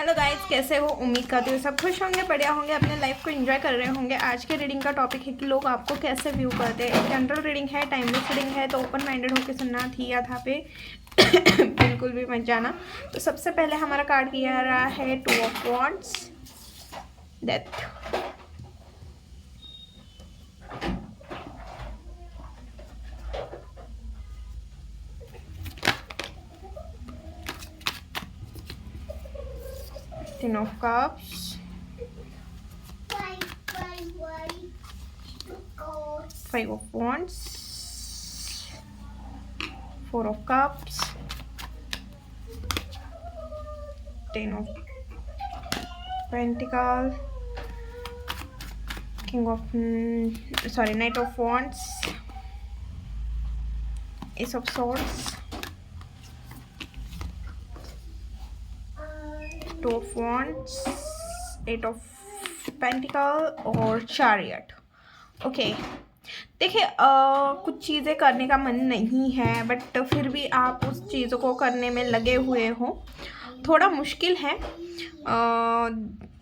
Hello guys, कैसे हो? उम्मीद करती हूँ सब खुश होंगे, बढ़िया होंगे, अपने लाइफ को एंजॉय कर रहे होंगे। आज के रीडिंग का टॉपिक है कि लोग आपको कैसे व्यू करते हैं। जनरल रीडिंग है, टाइमलेस रीडिंग है, तो ओपन माइंडेड होकर सुनना, थी या था पे बिल्कुल भी मत जाना। तो सबसे पहले हमारा कार्ड किया रहा है 2 of wands, death, Ten of Cups, 5 of Wands, 4 of Cups, 10 of Pentacles, Knight of Wands, Ace of Swords, 2 of Wands, 8 of Pentacles और Chariot। ओके, देखिए कुछ चीज़ें करने का मन नहीं है, बट फिर भी आप उस चीज़ों को करने में लगे हुए हो। थोड़ा मुश्किल है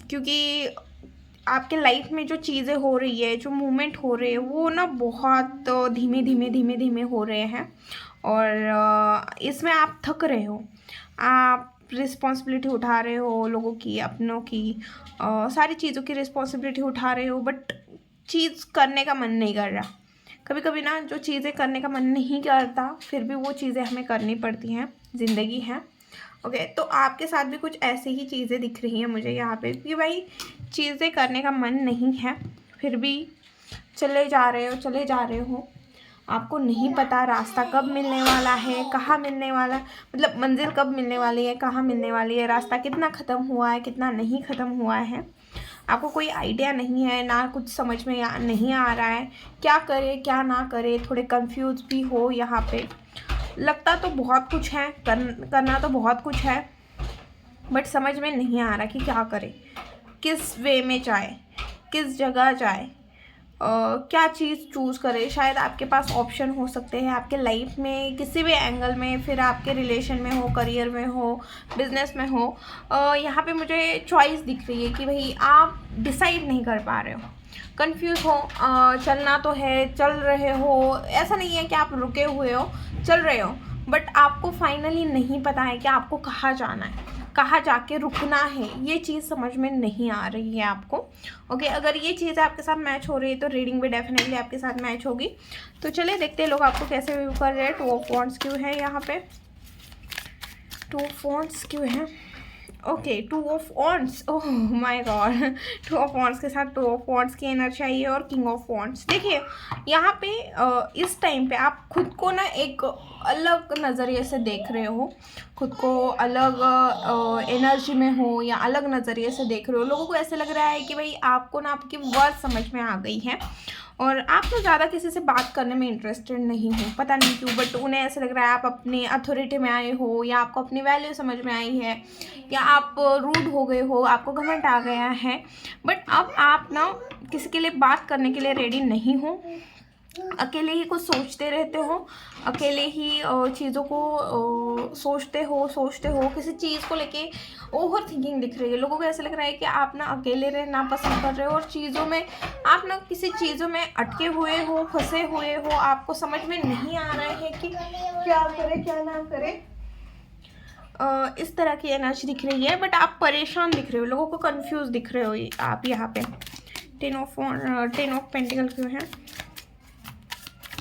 क्योंकि आपके लाइफ में जो चीज़ें हो रही है, जो मूवमेंट हो रहे हैं, वो ना बहुत धीमे धीमे हो रहे हैं। और इसमें आप थक रहे हो, आप रिस्पॉन्सिबिलिटी उठा रहे हो लोगों की, अपनों की, सारी चीज़ों की रिस्पॉन्सिबिलिटी उठा रहे हो, बट चीज़ करने का मन नहीं कर रहा। कभी कभी ना जो चीज़ें करने का मन नहीं करता, फिर भी वो चीज़ें हमें करनी पड़ती हैं, ज़िंदगी है। ओके, तो आपके साथ भी कुछ ऐसी ही चीज़ें दिख रही हैं मुझे यहाँ पे कि भाई चीज़ें करने का मन नहीं है, फिर भी चले जा रहे हो। आपको नहीं पता रास्ता कब मिलने वाला है, कहाँ मिलने वाला, मतलब मंजिल कब मिलने वाली है, कहाँ मिलने वाली है, रास्ता कितना ख़त्म हुआ है, कितना नहीं ख़त्म हुआ है। आपको कोई आइडिया नहीं है, ना कुछ समझ में नहीं आ रहा है, क्या करे क्या ना करे, थोड़े कंफ्यूज भी हो। यहाँ पे लगता तो बहुत कुछ है, करना तो बहुत कुछ है, बट समझ में नहीं आ रहा कि क्या करे, किस वे में जाए, किस जगह जाए, क्या चीज़ चूज़ करें। शायद आपके पास ऑप्शन हो सकते हैं आपके लाइफ में किसी भी एंगल में, फिर आपके रिलेशन में हो, करियर में हो, बिजनेस में हो। यहाँ पे मुझे चॉइस दिख रही है कि भाई आप डिसाइड नहीं कर पा रहे हो, कंफ्यूज हो। चलना तो है, चल रहे हो, ऐसा नहीं है कि आप रुके हुए हो, चल रहे हो, बट आपको फाइनली नहीं पता है कि आपको कहाँ जाना है, कहाँ जाके रुकना है। ये चीज़ समझ में नहीं आ रही है आपको। ओके, अगर ये चीज़ आपके साथ मैच हो रही है तो रीडिंग भी डेफिनेटली आपके साथ मैच होगी। तो चलिए देखते हैं लोग आपको कैसे व्यू कर रहे हैं। 2 ऑफ वॉन्ड्स क्यों है यहाँ पे, 2 ऑफ वॉन्ड्स क्यों है? Okay, 2 of wands, oh my God, 2 of wands के साथ 2 ऑफ वॉन्ड्स की एनर्जी आई है और किंग ऑफ वॉन्ड्स। देखिए यहाँ पे इस टाइम पे आप खुद को ना एक अलग नज़रिए से देख रहे हो, खुद को अलग एनर्जी में हो या अलग नज़रिए से देख रहे हो। लोगों को ऐसे लग रहा है कि भाई आपको ना आपकी वर्ड समझ में आ गई है और आप तो ज़्यादा किसी से बात करने में इंटरेस्टेड नहीं हो, पता नहीं क्यों, बट उन्हें ऐसा लग रहा है आप अपनी अथॉरिटी में आए हो, या आपको अपनी वैल्यू समझ में आई है, या आप रूड हो गए हो, आपको घमंड आ गया है। बट अब आप ना किसी के लिए बात करने के लिए रेडी नहीं हो, अकेले ही कुछ सोचते रहते हो, अकेले ही चीज़ों को सोचते हो, किसी चीज़ को लेके ओवर थिंकिंग दिख रही है। लोगों को ऐसा लग रहा है कि आप ना अकेले रहना पसंद कर रहे हो और चीज़ों में आप ना किसी चीज़ों में अटके हुए हो, फंसे हुए हो, आपको समझ में नहीं आ रहा है कि क्या करें क्या ना करें। इस तरह की एनर्जी दिख रही है, बट आप परेशान दिख रहे हो, लोगों को कंफ्यूज दिख रहे हो आप यहाँ पे। 10 ऑफ पेंटिकल क्यों है,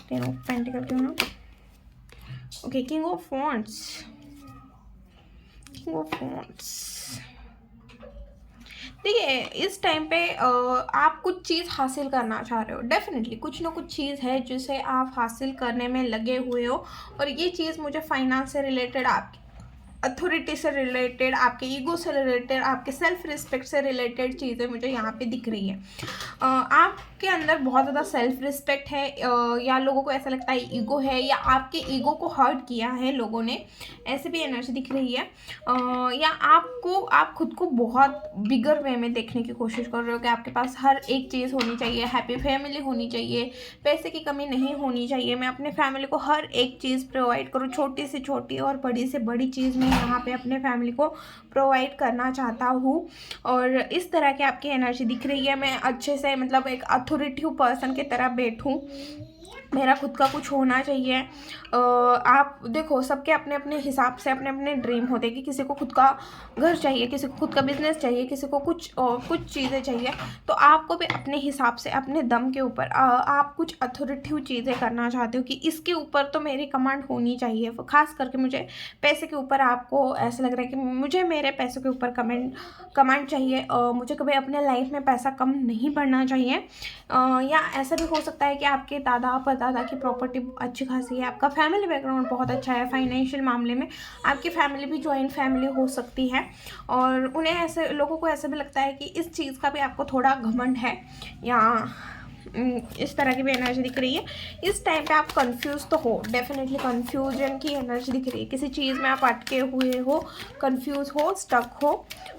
10 ऑफ पेंटिकल क्यों है? Okay, king of wands, king of wands. देखिए इस टाइम पे आप कुछ चीज़ हासिल करना चाह रहे हो, डेफिनेटली कुछ ना कुछ चीज़ है जिसे आप हासिल करने में लगे हुए हो। और ये चीज़ मुझे फाइनेंस से रिलेटेड, आपकी अथॉरिटी से रिलेटेड, आपके ईगो से रिलेटेड, आपके सेल्फ रिस्पेक्ट से रिलेटेड चीज़ें मुझे यहाँ पे दिख रही है। आपके अंदर बहुत ज़्यादा सेल्फ रिस्पेक्ट है, या लोगों को ऐसा लगता है ईगो है, या आपके ईगो को हर्ट किया है लोगों ने, ऐसे भी एनर्जी दिख रही है। या आप खुद को बहुत बिगर वे में देखने की कोशिश कर रहे हो कि आपके पास हर एक चीज़ होनी चाहिए, हैप्पी फैमिली होनी चाहिए, पैसे की कमी नहीं होनी चाहिए, मैं अपने फैमिली को हर एक चीज़ प्रोवाइड करूँ, छोटी से छोटी और बड़ी से बड़ी चीज़ मैं यहाँ पे अपने फैमिली को प्रोवाइड करना चाहता हूँ। और इस तरह की आपकी एनर्जी दिख रही है। मैं अच्छे से मतलब एक अथॉरिटी पर्सन की तरह बैठूँ, मेरा खुद का कुछ होना चाहिए। आप देखो, सबके अपने अपने हिसाब से अपने अपने ड्रीम होते हैं कि किसी को खुद का घर चाहिए, किसी को खुद का बिजनेस चाहिए, किसी को कुछ चीज़ें चाहिए। तो आपको भी अपने हिसाब से अपने दम के ऊपर आप कुछ अथॉरिटिव चीज़ें करना चाहते हो कि इसके ऊपर तो मेरी कमांड होनी चाहिए। खास करके मुझे पैसे के ऊपर आपको ऐसा लग रहा है कि मुझे मेरे पैसों के ऊपर कमांड चाहिए। मुझे कभी अपने लाइफ में पैसा कम नहीं पड़ना चाहिए। या ऐसा भी हो सकता है कि आपके दादा परदादा की प्रॉपर्टी अच्छी खासी है, आपका फैमिली बैकग्राउंड बहुत अच्छा है, फाइनेंशियल मामले में आपकी फैमिली भी जॉइंट फैमिली हो सकती है। और उन्हें ऐसे लोगों को ऐसा भी लगता है कि इस चीज़ का भी आपको थोड़ा घमंड है, या इस तरह की भी एनर्जी दिख रही है। इस टाइम पे आप कंफ्यूज तो हो, डेफिनेटली कंफ्यूजन की एनर्जी दिख रही है। किसी चीज़ में आप अटके हुए हो, कंफ्यूज हो, स्टक हो।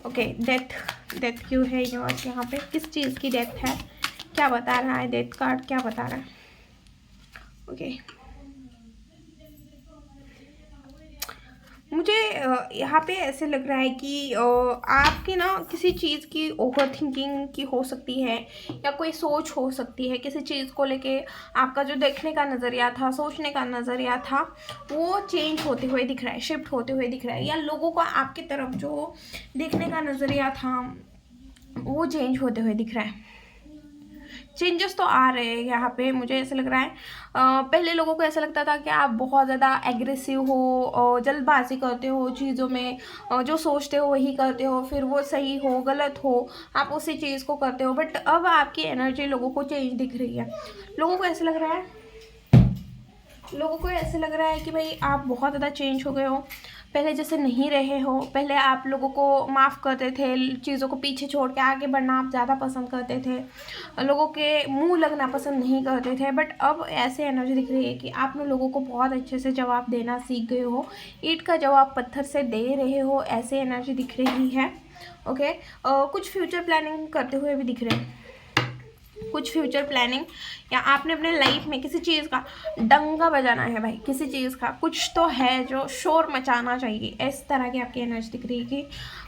ओके, डेथ क्यों है यहाँ पे? किस चीज़ की डेथ है? क्या बता रहा है डेथ कार्ड? क्या बता रहा है? ओके, मुझे यहाँ पे ऐसे लग रहा है कि आपकी ना किसी चीज़ की ओवर थिंकिंग की हो सकती है, या कोई सोच हो सकती है किसी चीज़ को लेके। आपका जो देखने का नज़रिया था, सोचने का नज़रिया था, वो चेंज होते हुए दिख रहा है, शिफ्ट होते हुए दिख रहा है। या लोगों को आपकी तरफ जो देखने का नज़रिया था वो चेंज होते हुए दिख रहा है। चेंजेस तो आ रहे हैं यहाँ पे, मुझे ऐसा लग रहा है। पहले लोगों को ऐसा लगता था कि आप बहुत ज़्यादा एग्रेसिव हो और जल्दबाजी करते हो चीज़ों में, जो सोचते हो वही करते हो, फिर वो सही हो गलत हो आप उसी चीज़ को करते हो। बट अब आपकी एनर्जी लोगों को चेंज दिख रही है। लोगों को ऐसा लग रहा है कि भाई आप बहुत ज़्यादा चेंज हो गए हो, पहले जैसे नहीं रहे हो। पहले आप लोगों को माफ़ करते थे, चीज़ों को पीछे छोड़ के आगे बढ़ना आप ज़्यादा पसंद करते थे, लोगों के मुंह लगना पसंद नहीं करते थे। बट अब ऐसे एनर्जी दिख रही है कि आप लोगों को बहुत अच्छे से जवाब देना सीख गए हो, ईंट का जवाब पत्थर से दे रहे हो, ऐसे एनर्जी दिख रही है। ओके, कुछ फ्यूचर प्लानिंग करते हुए भी दिख रहे हैं, कुछ फ्यूचर प्लानिंग, या आपने अपने लाइफ में किसी चीज़ का डंका बजाना है भाई, किसी चीज़ का कुछ तो है जो शोर मचाना चाहिए। इस तरह की आपकी एनर्जी दिख रही है कि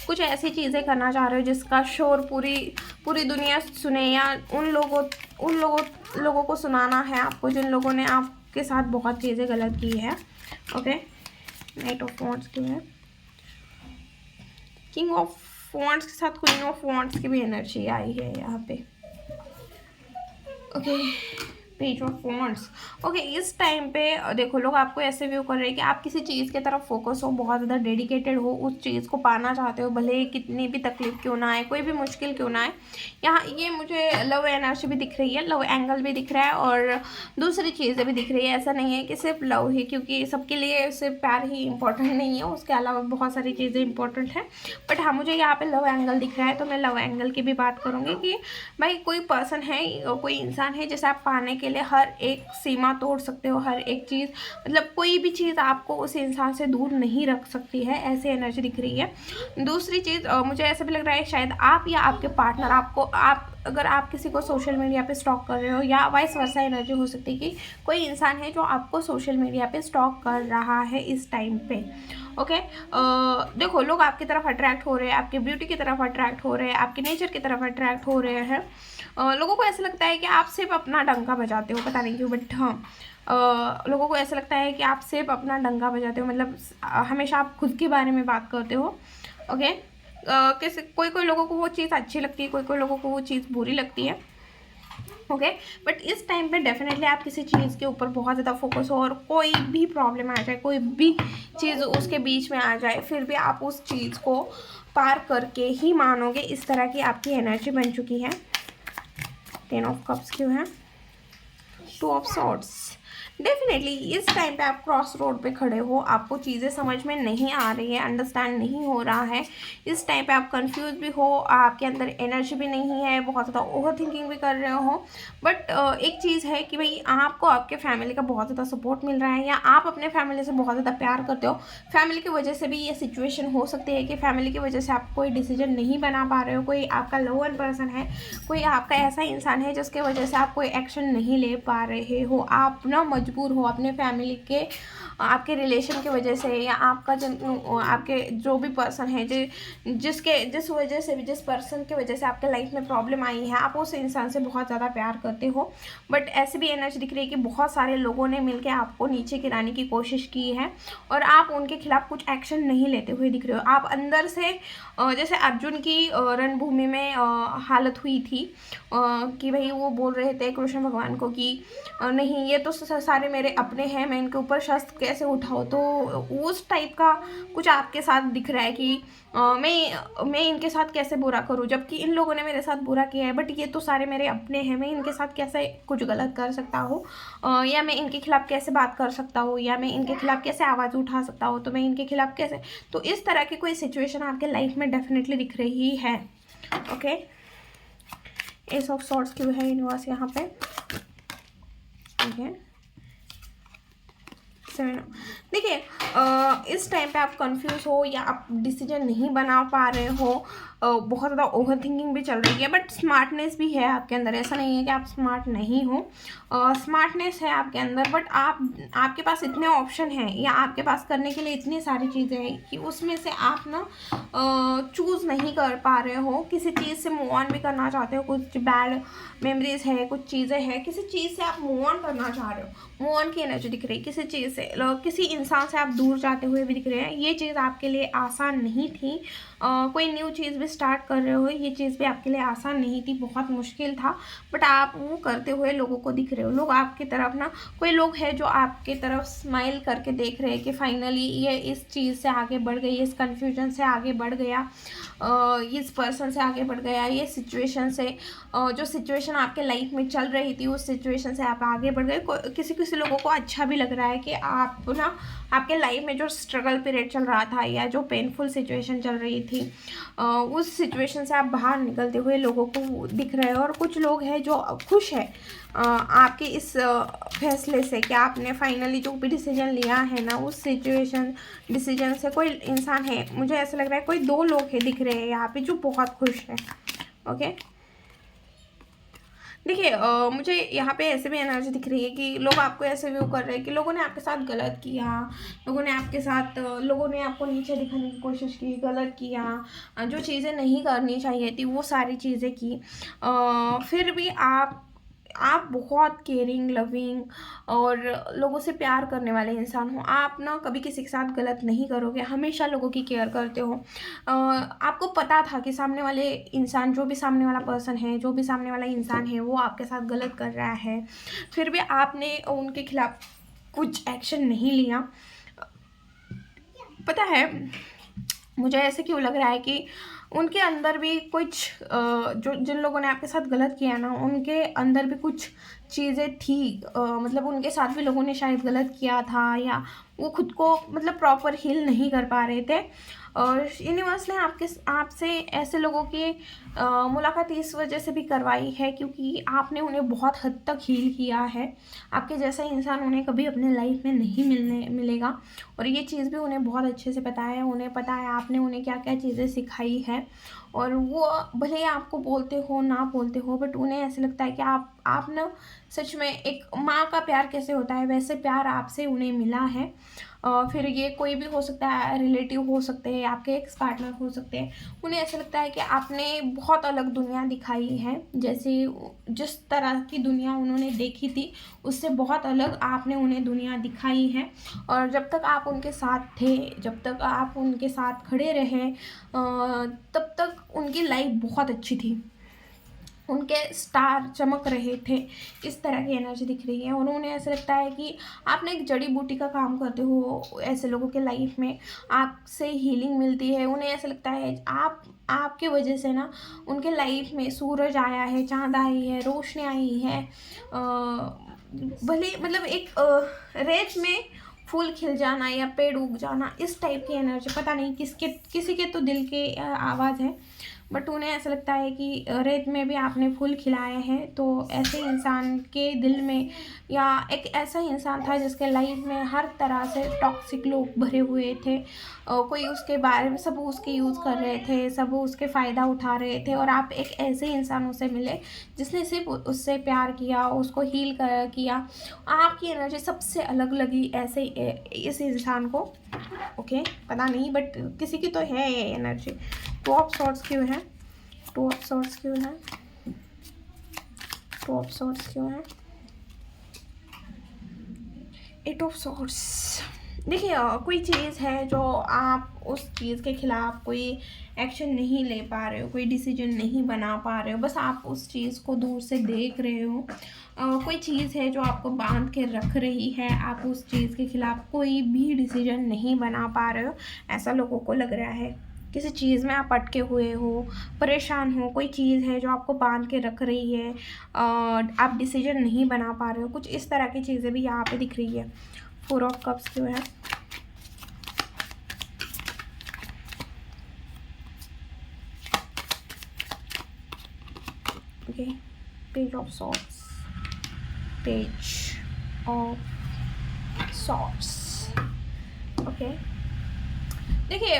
कुछ ऐसी चीज़ें करना चाह रहे हो जिसका शोर पूरी दुनिया सुने, या उन लोगों को सुनाना है आपको जिन लोगों ने आपके साथ बहुत चीज़ें गलत की है। ओके, नाइट ऑफ वॉन्ड्स क्यों है? किंग ऑफ वॉन्ड्स के साथ क्वीन ऑफ वॉन्ड्स की भी एनर्जी आई है यहाँ पे। Okay, page of wands. Okay, इस टाइम पे देखो लोग आपको ऐसे व्यू कर रहे हैं कि आप किसी चीज़ की तरफ फोकस हो, बहुत ज़्यादा डेडिकेटेड हो, उस चीज़ को पाना चाहते हो, भले ही कितनी भी तकलीफ क्यों ना आए, कोई भी मुश्किल क्यों ना आए। यहाँ ये मुझे लव एनर्जी भी दिख रही है, लव एंगल भी दिख रहा है, और दूसरी चीज़ें भी दिख रही है। ऐसा नहीं है कि सिर्फ लव ही, क्योंकि सबके लिए सिर्फ प्यार ही इंपॉर्टेंट नहीं है, उसके अलावा बहुत सारी चीज़ें इंपॉर्टेंट हैं। बट हाँ, मुझे यहाँ पे लव एंगल दिख रहा है, तो मैं लव एंगल की भी बात करूँगी कि भाई कोई पर्सन है, कोई इंसान है जिसे आप पाने के लिए हर एक सीमा तोड़ सकते हो, हर एक चीज़, मतलब कोई भी चीज़ आपको उस इंसान से दूर नहीं रख सकती है, ऐसी एनर्जी दिख रही है। दूसरी चीज़ मुझे ऐसा भी लग रहा है शायद आप या आपके पार्टनर अगर आप किसी को सोशल मीडिया पे स्टॉक कर रहे हो, या वाइस वर्सा एनर्जी हो सकती है कि कोई इंसान है जो आपको सोशल मीडिया पे स्टॉक कर रहा है इस टाइम पे। ओके, देखो लोग आपकी तरफ अट्रैक्ट हो रहे हैं, आपकी ब्यूटी की तरफ अट्रैक्ट हो रहे हैं, आपके नेचर की तरफ अट्रैक्ट हो रहे हैं। लोगों को ऐसा लगता है कि आप सिर्फ अपना डंका बजाते हो, पता नहीं क्यों, बट हाँ, लोगों को ऐसा लगता है कि आप सिर्फ अपना डंका बजाते हो, मतलब हमेशा आप खुद के बारे में बात करते हो। ओके, कोई लोगों को वो चीज़ अच्छी लगती है, कोई लोगों को वो चीज़ बुरी लगती है। ओके, बट इस टाइम पे डेफिनेटली आप किसी चीज़ के ऊपर बहुत ज़्यादा फोकस हो, और कोई भी प्रॉब्लम आ जाए, कोई भी चीज़ उसके बीच में आ जाए, फिर भी आप उस चीज़ को पार करके ही मानोगे, इस तरह की आपकी एनर्जी बन चुकी है। 10 ऑफ कप्स क्यों है? 2 ऑफ सॉर्ड्स। डेफिनेटली इस टाइम पे आप क्रॉस रोड पे खड़े हो, आपको चीज़ें समझ में नहीं आ रही है, अंडरस्टैंड नहीं हो रहा है। इस टाइम पे आप कंफ्यूज भी हो, आपके अंदर एनर्जी भी नहीं है, बहुत ज़्यादा ओवर थिंकिंग भी कर रहे हो। बट एक चीज़ है कि भाई आपको आपके फैमिली का बहुत ज़्यादा सपोर्ट मिल रहा है, या आप अपने फैमिली से बहुत ज़्यादा प्यार करते हो। फैमिली की वजह से भी ये सिचुएशन हो सकती है कि फैमिली की वजह से आप कोई डिसीजन नहीं बना पा रहे हो, कोई आपका लवन पर्सन है, कोई आपका ऐसा इंसान है जिसके वजह से आप कोई एक्शन नहीं ले पा रहे हो, आप ना मजबूर हो अपने फैमिली के आपके रिलेशन की वजह से, या आपका आपके जो भी पर्सन है जिस वजह से भी, जिस पर्सन की वजह से आपके लाइफ में प्रॉब्लम आई है, आप उस इंसान से बहुत ज़्यादा प्यार करते हो। बट ऐसी भी एनर्जी दिख रही है कि बहुत सारे लोगों ने मिलकर आपको नीचे गिराने की कोशिश की है और आप उनके खिलाफ कुछ एक्शन नहीं लेते हुए दिख रहे हो। आप अंदर से जैसे अर्जुन की रणभूमि में हालत हुई थी कि भाई वो बोल रहे थे कृष्ण भगवान को कि नहीं, ये तो सारे मेरे अपने हैं, मैं इनके ऊपर शस्त्र कैसे उठाऊँ। तो उस टाइप का कुछ आपके साथ दिख रहा है कि मैं इनके साथ कैसे बुरा करूँ, जबकि इन लोगों ने मेरे साथ बुरा किया है, बट ये तो सारे मेरे अपने हैं, मैं इनके साथ कैसे कुछ गलत कर सकता हूँ, या मैं इनके खिलाफ कैसे बात कर सकता हूँ, या मैं इनके खिलाफ कैसे आवाज़ उठा सकता हूँ, तो मैं इनके खिलाफ कैसे। तो इस तरह की कोई सिचुएशन आपके लाइफ में डेफिनेटली दिख रही है। ओके, एस ऑफ सॉर्ड्स क्यों है यूनिवर्स यहाँ पे? ओके, देखिए, इस टाइम पे आप कंफ्यूज हो या आप डिसीजन नहीं बना पा रहे हो, बहुत ज़्यादा ओवर थिंकिंग भी चल रही है, बट स्मार्टनेस भी है आपके अंदर। ऐसा नहीं है कि आप स्मार्ट नहीं हो, स्मार्टनेस है आपके अंदर, बट आपके पास इतने ऑप्शन हैं या आपके पास करने के लिए इतनी सारी चीज़ें हैं कि उसमें से आप ना चूज़ नहीं कर पा रहे हो। किसी चीज़ से मूव ऑन भी करना चाहते हो, कुछ बैड मेमोरीज है, कुछ चीज़ें हैं, किसी चीज़ से आप मूव ऑन करना चाह रहे हो, मूव ऑन की एनर्जी दिख रही है। किसी चीज़ से, किसी इंसान से आप दूर जाते हुए भी दिख रहे हैं। ये चीज़ आपके लिए आसान नहीं थी। कोई न्यू चीज़ भी स्टार्ट कर रहे हो, ये चीज़ भी आपके लिए आसान नहीं थी, बहुत मुश्किल था, बट आप वो करते हुए लोगों को दिख रहे हो। लोग आपकी तरफ ना, कोई लोग हैं जो आपके तरफ स्माइल करके देख रहे हैं कि फाइनली ये इस चीज़ से आगे बढ़ गई, इस कन्फ्यूजन से आगे बढ़ गया, इस पर्सन से आगे बढ़ गया, ये सिचुएशन से, जो सिचुएशन आपके लाइफ में चल रही थी उस सिचुएशन से आप आगे बढ़ गए। किसी किसी लोगों को अच्छा भी लग रहा है कि आप ना, आपके लाइफ में जो स्ट्रगल पीरियड चल रहा था या जो पेनफुल सिचुएशन चल रही थी, उस सिचुएशन से आप बाहर निकलते हुए लोगों को दिख रहे हो। और कुछ लोग हैं जो खुश है आपके इस फैसले से कि आपने फाइनली जो भी डिसीजन लिया है ना, उस डिसीजन से कोई इंसान है, मुझे ऐसा लग रहा है कोई 2 लोग हैं दिख रहे हैं यहाँ पे जो बहुत खुश है। ओके, देखिए, मुझे यहाँ पे ऐसे भी एनर्जी दिख रही है कि लोग आपको ऐसे व्यू कर रहे हैं कि लोगों ने आपके साथ गलत किया, लोगों ने आपको नीचे दिखाने की कोशिश की, गलत किया, जो चीज़ें नहीं करनी चाहिए थी वो सारी चीज़ें की। फिर भी आप बहुत केयरिंग, लविंग और लोगों से प्यार करने वाले इंसान हो। आप ना कभी किसी के साथ गलत नहीं करोगे, हमेशा लोगों की केयर करते हो। आपको पता था कि सामने वाले इंसान, जो भी सामने वाला पर्सन है, जो भी सामने वाला इंसान है, वो आपके साथ गलत कर रहा है, फिर भी आपने उनके खिलाफ कुछ एक्शन नहीं लिया। पता है मुझे ऐसे क्यों लग रहा है कि उनके अंदर भी कुछ, जो जिन लोगों ने आपके साथ गलत किया ना, उनके अंदर भी कुछ चीज़ें थी, मतलब उनके साथ भी लोगों ने शायद गलत किया था, या वो खुद को मतलब प्रॉपर हील नहीं कर पा रहे थे। और यूनिवर्स ने आपसे ऐसे लोगों की मुलाकात इस वजह से भी करवाई है क्योंकि आपने उन्हें बहुत हद तक हील किया है। आपके जैसा इंसान उन्हें कभी अपने लाइफ में नहीं मिलेगा, और ये चीज़ भी उन्हें बहुत अच्छे से पता है। उन्हें पता है आपने उन्हें क्या क्या चीज़ें सिखाई है, और वो भले ही आपको बोलते हो ना बोलते हो, बट उन्हें ऐसे लगता है कि आप ना सच में एक माँ का प्यार कैसे होता है वैसे प्यार आपसे उन्हें मिला है। फिर ये कोई भी हो सकता है, रिलेटिव हो सकते हैं, आपके एक्स पार्टनर हो सकते हैं। उन्हें ऐसा लगता है कि आपने बहुत अलग दुनिया दिखाई है, जैसे जिस तरह की दुनिया उन्होंने देखी थी उससे बहुत अलग आपने उन्हें दुनिया दिखाई है। और जब तक आप उनके साथ थे, जब तक आप उनके साथ खड़े रहे, तब तक उनकी लाइफ बहुत अच्छी थी, उनके स्टार चमक रहे थे। इस तरह की एनर्जी दिख रही है, और उन्हें ऐसा लगता है कि आपने एक जड़ी बूटी का काम करते हो ऐसे लोगों के लाइफ में, आपसे हीलिंग मिलती है। उन्हें ऐसा लगता है आपके वजह से ना उनके लाइफ में सूरज आया है, चाँद आई है, रोशनी आई है। भले मतलब एक रेत में फूल खिल जाना या पेड़ उग जाना, इस टाइप की एनर्जी, पता नहीं किसी के तो दिल की आवाज़ है, बट उन्हें ऐसा लगता है कि रेत में भी आपने फूल खिलाए हैं। तो ऐसे इंसान के दिल में, या एक ऐसा इंसान था जिसके लाइफ में हर तरह से टॉक्सिक लोग भरे हुए थे, कोई उसके बारे में, सब उसके यूज़ कर रहे थे, सब उसके फ़ायदा उठा रहे थे, और आप एक ऐसे इंसान से मिले जिसने सिर्फ उससे प्यार किया, उसको हील किया। आपकी एनर्जी सबसे अलग लगी ऐसे इस इंसान को। ओके, पता नहीं बट किसी की तो है ये एनर्जी। टू ऑफ सॉर्ड्स क्यों है? टू ऑफ सॉर्ड्स क्यों है? टू ऑफ सॉर्ड्स क्यों है? Eight of swords. देखिए, कोई चीज़ है जो आप उस चीज़ के खिलाफ कोई एक्शन नहीं ले पा रहे हो, कोई डिसीजन नहीं बना पा रहे हो, बस आप उस चीज़ को दूर से देख रहे हो। कोई चीज़ है जो आपको बांध के रख रही है, आप उस चीज़ के खिलाफ कोई भी डिसीजन नहीं बना पा रहे हो, ऐसा लोगों को लग रहा है। किसी चीज़ में आप अटके हुए हो, परेशान हो, कोई चीज़ है जो आपको बांध के रख रही है, आप डिसीजन नहीं बना पा रहे हो, कुछ इस तरह की चीज़ें भी यहाँ पे दिख रही है। फोर ऑफ कप्स क्यों है? Okay, page of swords, page of swords. Okay, देखिए,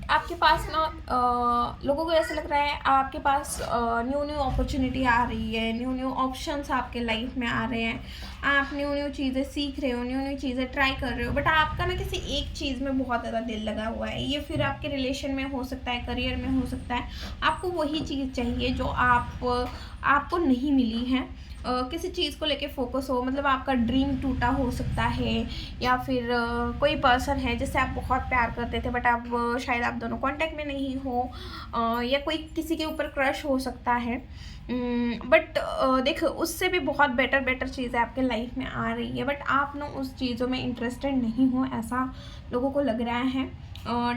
आपके पास ना, लोगों को ऐसा लग रहा है आपके पास न्यू न्यू अपॉर्चुनिटी आ रही है, न्यू न्यू ऑप्शंस आपके लाइफ में आ रहे हैं, आप न्यू न्यू चीज़ें सीख रहे हो, न्यू न्यू चीज़ें ट्राई कर रहे हो, बट आपका ना किसी एक चीज़ में बहुत ज़्यादा दिल लगा हुआ है। ये फिर आपके रिलेशन में हो सकता है, करियर में हो सकता है, आपको वही चीज़ चाहिए जो आपको नहीं मिली है। किसी चीज़ को लेके फोकस हो, मतलब आपका ड्रीम टूटा हो सकता है, या फिर कोई पर्सन है जिससे आप बहुत प्यार करते थे बट आप शायद आप दोनों कांटेक्ट में नहीं हो, या कोई किसी के ऊपर क्रश हो सकता है। बट देखो, उससे भी बहुत बेटर चीज़ें आपके लाइफ में आ रही है, बट आप ना उस चीज़ों में इंटरेस्टेड नहीं हो, ऐसा लोगों को लग रहा है।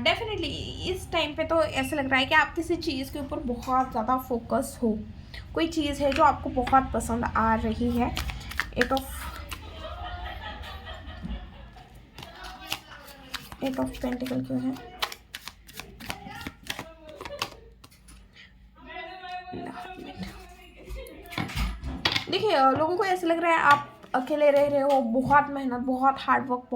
डेफिनेटली इस टाइम पे तो ऐसा लग रहा है कि आप किसी चीज़ के ऊपर बहुत ज़्यादा फोकस हो, कोई चीज़ है जो आपको बहुत पसंद आ रही है। एट ऑफ पेंटिकल क्यों है? देखिए, लोगों को ऐसा लग रहा है आप अकेले रह रहे हो, बहुत मेहनत, बहुत हार्ड वर्क,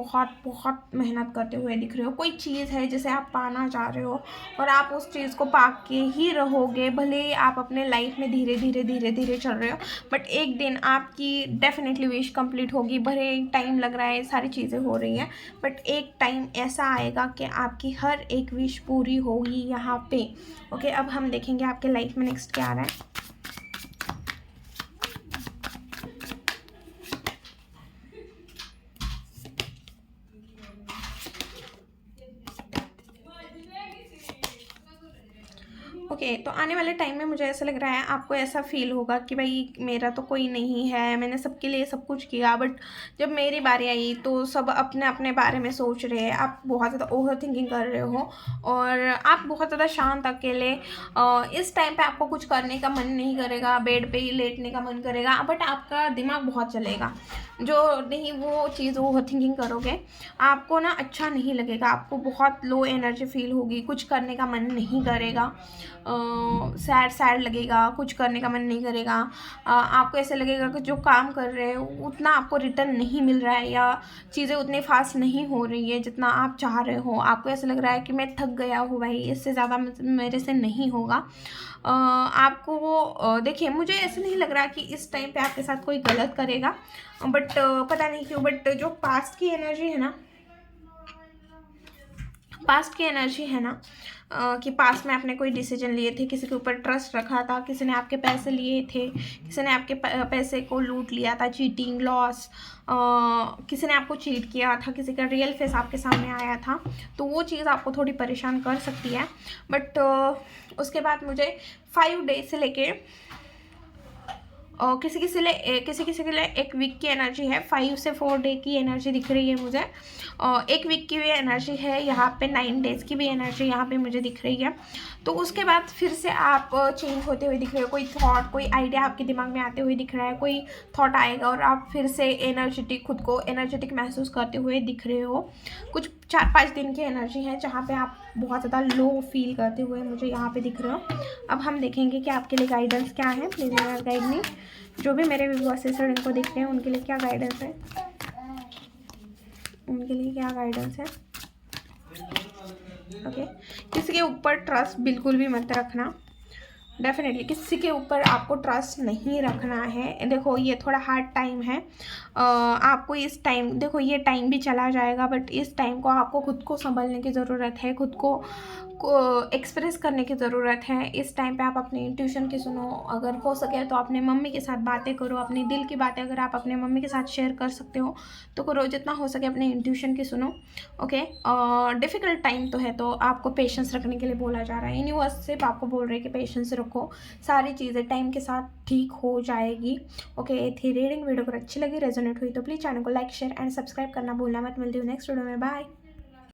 बहुत मेहनत करते हुए दिख रहे हो। कोई चीज़ है जिसे आप पाना चाह रहे हो और आप उस चीज़ को पा के ही रहोगे, भले ही आप अपने लाइफ में धीरे धीरे चल रहे हो, बट एक दिन आपकी डेफिनेटली विश कंप्लीट होगी। भले टाइम लग रहा है, सारी चीज़ें हो रही हैं, बट एक टाइम ऐसा आएगा कि आपकी हर एक विश पूरी होगी यहाँ पे। ओके, अब हम देखेंगे आपके लाइफ में नेक्स्ट क्या आ रहा है। ओके, तो आने वाले टाइम में मुझे ऐसा लग रहा है आपको ऐसा फील होगा कि भाई मेरा तो कोई नहीं है, मैंने सबके लिए सब कुछ किया, बट जब मेरी बारी आई तो सब अपने अपने बारे में सोच रहे हैं। आप बहुत ज़्यादा ओवर थिंकिंग कर रहे हो और आप बहुत ज़्यादा शांत अकेले, इस टाइम पे आपको कुछ करने का मन नहीं करेगा, बेड पे ही लेटने का मन करेगा, बट आपका दिमाग बहुत चलेगा। जो नहीं वो चीज़ ओवर थिंकिंग करोगे, आपको ना अच्छा नहीं लगेगा, आपको बहुत लो एनर्जी फील होगी, कुछ करने का मन नहीं करेगा, सैड लगेगा, कुछ करने का मन नहीं करेगा। आपको ऐसे लगेगा कि जो काम कर रहे हो उतना आपको रिटर्न नहीं मिल रहा है, या चीज़ें उतनी फास्ट नहीं हो रही है जितना आप चाह रहे हो। आपको ऐसा लग रहा है कि मैं थक गया हूँ भाई, इससे ज़्यादा मेरे से नहीं होगा। आपको वो देखिए, मुझे ऐसा नहीं लग रहा कि इस टाइम पे आपके साथ कोई गलत करेगा, बट पता नहीं क्यों, बट जो पास्ट की एनर्जी है ना, कि पास्ट में आपने कोई डिसीजन लिए थे, किसी के ऊपर ट्रस्ट रखा था, किसी ने आपके पैसे लिए थे, किसी ने आपके पैसे को लूट लिया था, चीटिंग, लॉस, किसी ने आपको चीट किया था, किसी का रियल फेस आपके सामने आया था, तो वो चीज़ आपको थोड़ी परेशान कर सकती है। बट उसके बाद मुझे 5 डेज से लेके और किसी किसी के लिए एक वीक की एनर्जी है, 5 से 4 डे की एनर्जी दिख रही है मुझे, और एक वीक की भी एनर्जी है यहाँ पे, 9 डेज़ की भी एनर्जी यहाँ पे मुझे दिख रही है। तो उसके बाद फिर से आप चेंज होते हुए दिख रहे हो, कोई थॉट, कोई आइडिया आपके दिमाग में आते हुए दिख रहा है, कोई थॉट आएगा और आप फिर से खुद को एनर्जेटिक महसूस करते हुए दिख रहे हो। कुछ 4-5 दिन की एनर्जी है जहाँ पे आप बहुत ज़्यादा लो फील करते हुए मुझे यहाँ पे दिख रहे हो। अब हम देखेंगे कि आपके लिए गाइडेंस क्या है। प्लीज़ गाइड मी, जो भी मेरे व्यूअर्स असिस्टेंट इनको दिख रहे हैं उनके लिए क्या गाइडेंस है, उनके लिए क्या गाइडेंस है। ओके, किसी के ऊपर ट्रस्ट बिल्कुल भी मत रखना। डेफिनेटली किसी के ऊपर आपको ट्रस्ट नहीं रखना है। देखो ये थोड़ा हार्ड टाइम है, आपको इस टाइम, देखो ये टाइम भी चला जाएगा बट इस टाइम को आपको खुद को संभलने की ज़रूरत है, खुद को एक्सप्रेस करने की ज़रूरत है। इस टाइम पे आप अपनी इंट्यूशन की सुनो, अगर हो सके तो अपने मम्मी के साथ बातें करो, अपनी दिल की बातें अगर आप अपने मम्मी के साथ शेयर कर सकते हो तो करो, जितना हो सके अपनी इंट्यूशन की सुनो। ओके, डिफ़िकल्ट टाइम तो है तो आपको पेशेंस रखने के लिए बोला जा रहा है। यूनिवर्स सिर्फ आपको बोल रहे हैं कि पेशेंस रखो, सारी चीज़ें टाइम के साथ ठीक हो जाएगी। ओके, थी रीडिंग वीडियो अगर अच्छी लगी, रेजोनेट हुई तो प्लीज़ चैनल को लाइक शेयर एंड सब्सक्राइब करना भूलना मत। मिलती हूँ नेक्स्ट वीडियो में, बाय।